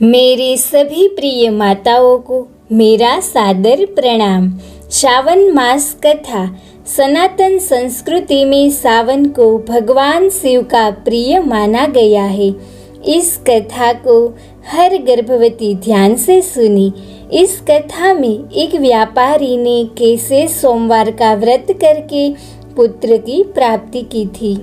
मेरी सभी प्रिय माताओं को मेरा सादर प्रणाम। श्रावण मास कथा। सनातन संस्कृति में सावन को भगवान शिव का प्रिय माना गया है। इस कथा को हर गर्भवती ध्यान से सुनी। इस कथा में एक व्यापारी ने कैसे सोमवार का व्रत करके पुत्र की प्राप्ति की थी,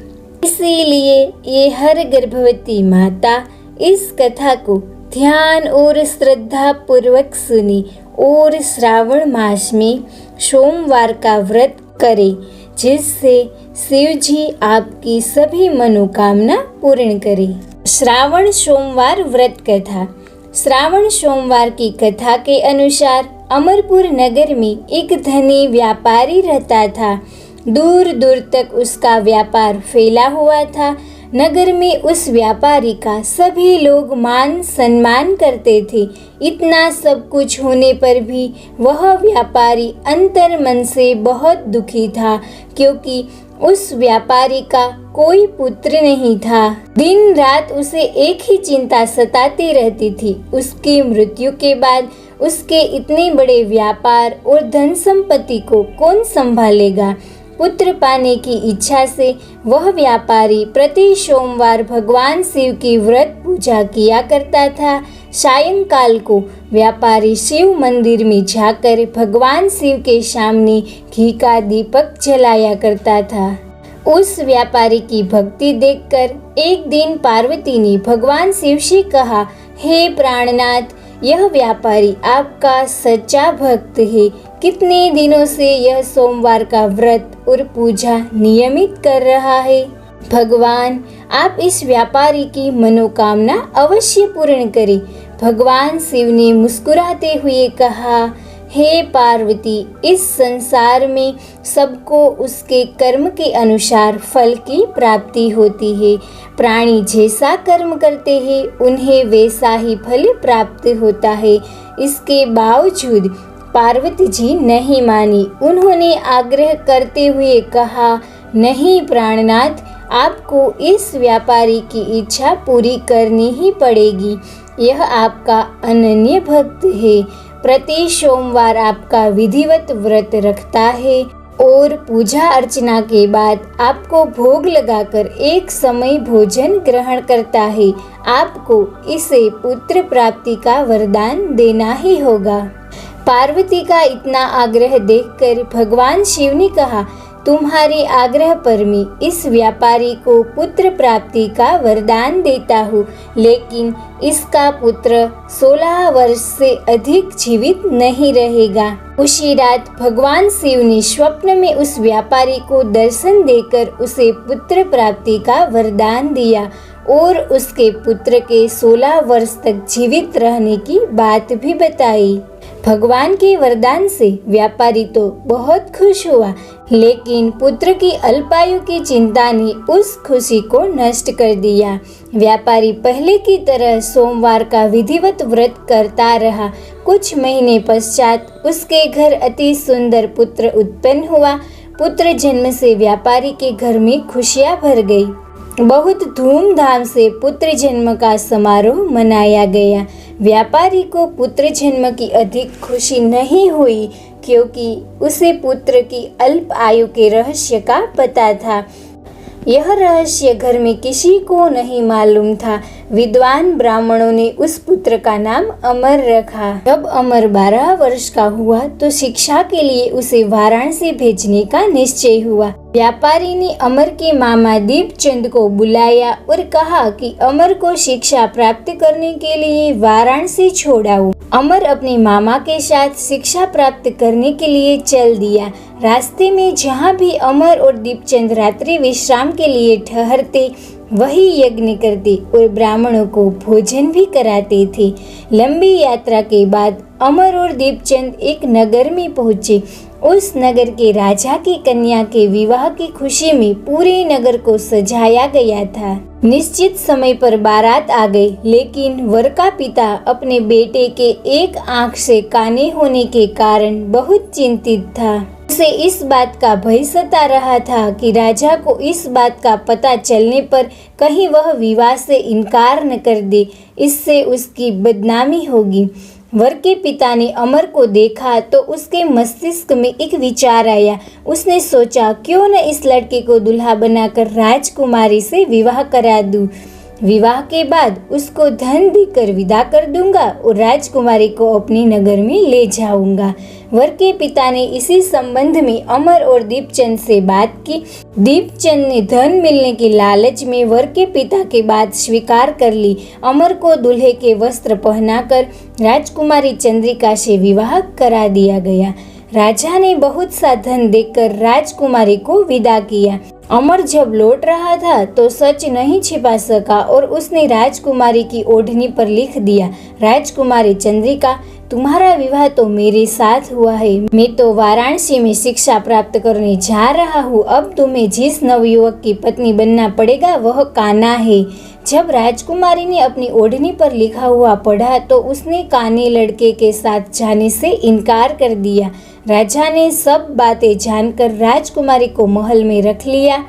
इसीलिए ये हर गर्भवती माता इस कथा को ध्यान और श्रद्धा पूर्वक सुनी और श्रावण मास में सोमवार का व्रत करें, जिससे शिव जी आपकी सभी मनोकामना पूर्ण करें। श्रावण सोमवार व्रत कथा। श्रावण सोमवार की कथा के अनुसार अमरपुर नगर में एक धनी व्यापारी रहता था। दूर दूर तक उसका व्यापार फैला हुआ था। नगर में उस व्यापारी का सभी लोग मान सम्मान करते थे। इतना सब कुछ होने पर भी वह व्यापारी अंतर मन से बहुत दुखी था, क्योंकि उस व्यापारी का कोई पुत्र नहीं था। दिन रात उसे एक ही चिंता सताती रहती थी, उसकी मृत्यु के बाद उसके इतने बड़े व्यापार और धन संपत्ति को कौन संभालेगा। पुत्र पाने की इच्छा से वह व्यापारी प्रति सोमवार भगवान शिव की व्रत पूजा किया करता था। सायंकाल को व्यापारी शिव मंदिर में जाकर भगवान शिव के सामने घी का दीपक जलाया करता था। उस व्यापारी की भक्ति देखकर एक दिन पार्वती ने भगवान शिव से कहा, हे प्राणनाथ, यह व्यापारी आपका सच्चा भक्त है। कितने दिनों से यह सोमवार का व्रत और पूजा नियमित कर रहा है। भगवान, आप इस व्यापारी की मनोकामना अवश्य पूर्ण करें। भगवान शिव ने मुस्कुराते हुए कहा, हे पार्वती, इस संसार में सबको उसके कर्म के अनुसार फल की प्राप्ति होती है। प्राणी जैसा कर्म करते हैं उन्हें वैसा ही फल प्राप्त होता है। इसके बावजूद पार्वती जी नहीं मानी। उन्होंने आग्रह करते हुए कहा, नहीं प्राणनाथ, आपको इस व्यापारी की इच्छा पूरी करनी ही पड़ेगी। यह आपका अनन्य भक्त है, प्रति सोमवार आपका विधिवत व्रत रखता है और पूजा अर्चना के बाद आपको भोग लगाकर एक समय भोजन ग्रहण करता है। आपको इसे पुत्र प्राप्ति का वरदान देना ही होगा। पार्वती का इतना आग्रह देखकर भगवान शिव ने कहा, तुम्हारे आग्रह पर मैं इस व्यापारी को पुत्र प्राप्ति का वरदान देता हूँ, लेकिन इसका पुत्र 16 वर्ष से अधिक जीवित नहीं रहेगा। उसी रात भगवान शिव ने स्वप्न में उस व्यापारी को दर्शन देकर उसे पुत्र प्राप्ति का वरदान दिया और उसके पुत्र के 16 वर्ष तक जीवित रहने की बात भी बताई। भगवान के वरदान से व्यापारी तो बहुत खुश हुआ, लेकिन पुत्र की अल्पायु की चिंता ने उस खुशी को नष्ट कर दिया। व्यापारी पहले की तरह सोमवार का विधिवत व्रत करता रहा। कुछ महीने पश्चात उसके घर अति सुंदर पुत्र उत्पन्न हुआ। पुत्र जन्म से व्यापारी के घर में खुशियां भर गई। बहुत धूमधाम से पुत्र जन्म का समारोह मनाया गया। व्यापारी को पुत्र जन्म की अधिक खुशी नहीं हुई, क्योंकि उसे पुत्र की अल्प आयु के रहस्य का पता था। यह रहस्य घर में किसी को नहीं मालूम था। विद्वान ब्राह्मणों ने उस पुत्र का नाम अमर रखा। जब अमर 12 वर्ष का हुआ तो शिक्षा के लिए उसे वाराणसी भेजने का निश्चय हुआ। व्यापारी ने अमर के मामा दीपचंद को बुलाया और कहा कि अमर को शिक्षा प्राप्त करने के लिए वाराणसी छोड़ाओ। अमर अपने मामा के साथ शिक्षा प्राप्त करने के लिए चल दिया। रास्ते में जहाँ भी अमर और दीपचंद रात्रि विश्राम के लिए ठहरते, वही यज्ञ करते और ब्राह्मणों को भोजन भी कराते थे। लंबी यात्रा के बाद अमर और दीपचंद एक नगर में पहुँचे उस नगर के राजा की कन्या के विवाह की खुशी में पूरे नगर को सजाया गया था। निश्चित समय पर बारात आ गई, लेकिन वर का पिता अपने बेटे के एक आंख से काने होने के कारण बहुत चिंतित था। उसे इस बात का भय सता रहा था कि राजा को इस बात का पता चलने पर कहीं वह विवाह से इनकार न कर दे, इससे उसकी बदनामी होगी। वर के पिता ने अमर को देखा तो उसके मस्तिष्क में एक विचार आया। उसने सोचा, क्यों न इस लड़के को दूल्हा बनाकर राजकुमारी से विवाह करा दूं। विवाह के बाद उसको धन देकर विदा कर दूंगा और राजकुमारी को अपने नगर में ले जाऊंगा। वर के पिता ने इसी संबंध में अमर और दीपचंद से बात की। दीपचंद ने धन मिलने के लालच में वर के पिता की बात स्वीकार कर ली। अमर को दूल्हे के वस्त्र पहनाकर राजकुमारी चंद्रिका से विवाह करा दिया गया। राजा ने बहुत सा धन देकर राजकुमारी को विदा किया। अमर जब लौट रहा था तो सच नहीं छिपा सका और उसने राजकुमारी की ओढ़नी पर लिख दिया, राजकुमारी चंद्रिका, तुम्हारा विवाह तो मेरे साथ हुआ है। मैं तो वाराणसी में शिक्षा प्राप्त करने जा रहा हूँ। अब तुम्हें जिस नवयुवक की पत्नी बनना पड़ेगा वह कान्हा है। जब राजकुमारी ने अपनी ओढ़नी पर लिखा हुआ पढ़ा तो उसने काने लड़के के साथ जाने से इनकार कर दिया। राजा ने सब बातें जानकर राजकुमारी को महल में रख लिया।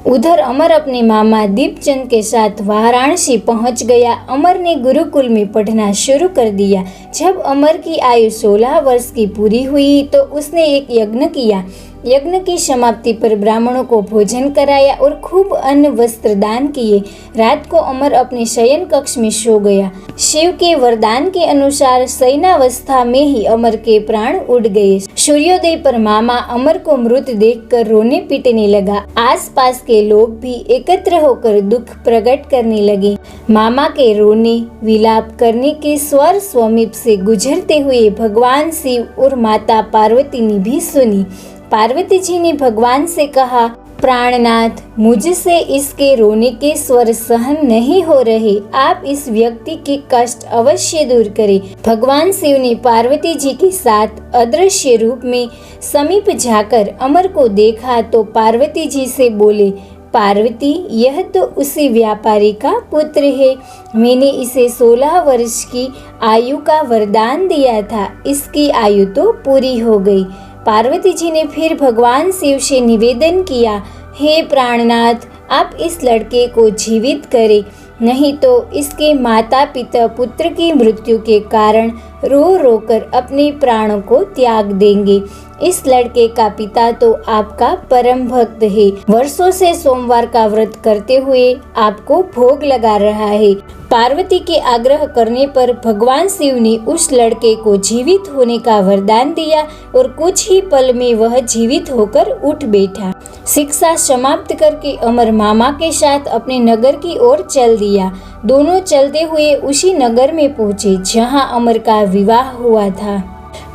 उधर अमर अपने मामा दीपचंद के साथ वाराणसी पहुंच गया। अमर ने गुरुकुल में पढ़ना शुरू कर दिया। जब अमर की आयु 16 वर्ष की पूरी हुई तो उसने एक यज्ञ किया। यज्ञ की समाप्ति पर ब्राह्मणों को भोजन कराया और खूब अन्न वस्त्र दान किए। रात को अमर अपने शयन कक्ष में सो गया। शिव के वरदान के अनुसार शयनावस्था में ही अमर के प्राण उड़ गए। सूर्योदय पर मामा अमर को मृत देखकर रोने पीटने लगा। आसपास के लोग भी एकत्र होकर दुख प्रकट करने लगे। मामा के रोने विलाप करने के स्वर समीप से गुजरते हुए भगवान शिव और माता पार्वती ने भी सुनी। पार्वती जी ने भगवान से कहा, प्राणनाथ, मुझसे इसके रोने के स्वर सहन नहीं हो रहे। आप इस व्यक्ति के कष्ट अवश्य दूर करें। भगवान शिव ने पार्वती जी के साथ अदृश्य रूप में समीप जाकर अमर को देखा तो पार्वती जी से बोले, पार्वती, यह तो उसी व्यापारी का पुत्र है। मैंने इसे 16 वर्ष की आयु का वरदान दिया था। इसकी आयु तो पूरी हो गई। पार्वती जी ने फिर भगवान शिव से निवेदन किया, हे प्राणनाथ, आप इस लड़के को जीवित करें, नहीं तो इसके माता पिता पुत्र की मृत्यु के कारण रो रो कर अपने प्राणों को त्याग देंगे। इस लड़के का पिता तो आपका परम भक्त है। वर्षों से सोमवार का व्रत करते हुए आपको भोग लगा रहा है। पार्वती के आग्रह करने पर भगवान शिव ने उस लड़के को जीवित होने का वरदान दिया और कुछ ही पल में वह जीवित होकर उठ बैठा। शिक्षा समाप्त करके अमर मामा के साथ अपने नगर की ओर चल दिया। दोनों चलते हुए उसी नगर में पहुंचे जहां अमर का विवाह हुआ था।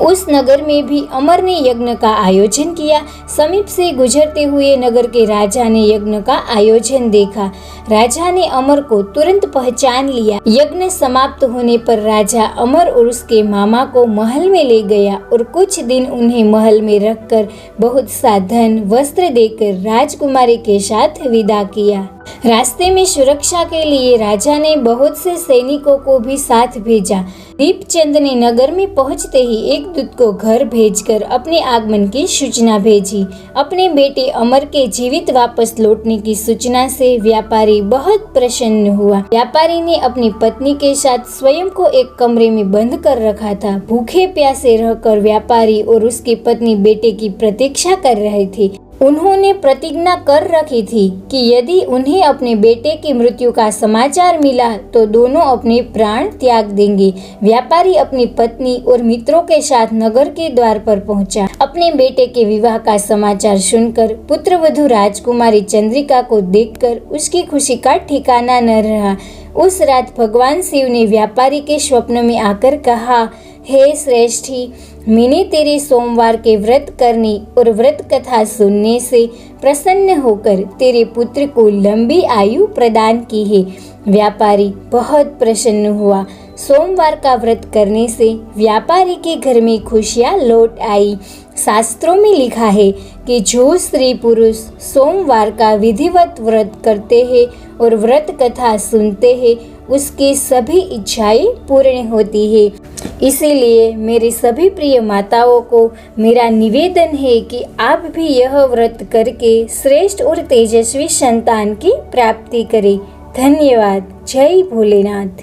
उस नगर में भी अमर ने यज्ञ का आयोजन किया। समीप से गुजरते हुए नगर के राजा ने यज्ञ का आयोजन देखा। राजा ने अमर को तुरंत पहचान लिया। यज्ञ समाप्त होने पर राजा अमर और उसके मामा को महल में ले गया और कुछ दिन उन्हें महल में रखकर बहुत सा धन वस्त्र देकर राजकुमारी के साथ विदा किया। रास्ते में सुरक्षा के लिए राजा ने बहुत से सैनिकों को भी साथ भेजा। दीपचंद ने नगर में पहुंचते ही एक दूत को घर भेजकर अपने आगमन की सूचना भेजी। अपने बेटे अमर के जीवित वापस लौटने की सूचना से व्यापारी बहुत प्रसन्न हुआ। व्यापारी ने अपनी पत्नी के साथ स्वयं को एक कमरे में बंद कर रखा था। भूखे प्यासे रहकर व्यापारी और उसकी पत्नी बेटे की प्रतीक्षा कर रहे थे। उन्होंने प्रतिज्ञा कर रखी थी कि यदि उन्हें अपने बेटे की मृत्यु का समाचार मिला तो दोनों अपने प्राण त्याग देंगे। व्यापारी अपनी पत्नी और मित्रों के साथ नगर के द्वार पर पहुंचा। अपने बेटे के विवाह का समाचार सुनकर पुत्रवधू राजकुमारी चंद्रिका को देखकर उसकी खुशी का ठिकाना न रहा। उस रात भगवान शिव ने व्यापारी के स्वप्न में आकर कहा, हे श्रेष्ठी, मैंने तेरे सोमवार के व्रत करने और व्रत कथा सुनने से प्रसन्न होकर तेरे पुत्र को लंबी आयु प्रदान की है। व्यापारी बहुत प्रसन्न हुआ। सोमवार का व्रत करने से व्यापारी के घर में खुशियां लौट आई। शास्त्रों में लिखा है कि जो स्त्री पुरुष सोमवार का विधिवत व्रत करते हैं और व्रत कथा सुनते हैं उसकी सभी इच्छाएं पूर्ण होती है। इसीलिए मेरी सभी प्रिय माताओं को मेरा निवेदन है कि आप भी यह व्रत करके श्रेष्ठ और तेजस्वी संतान की प्राप्ति करें। धन्यवाद। जय भोलेनाथ।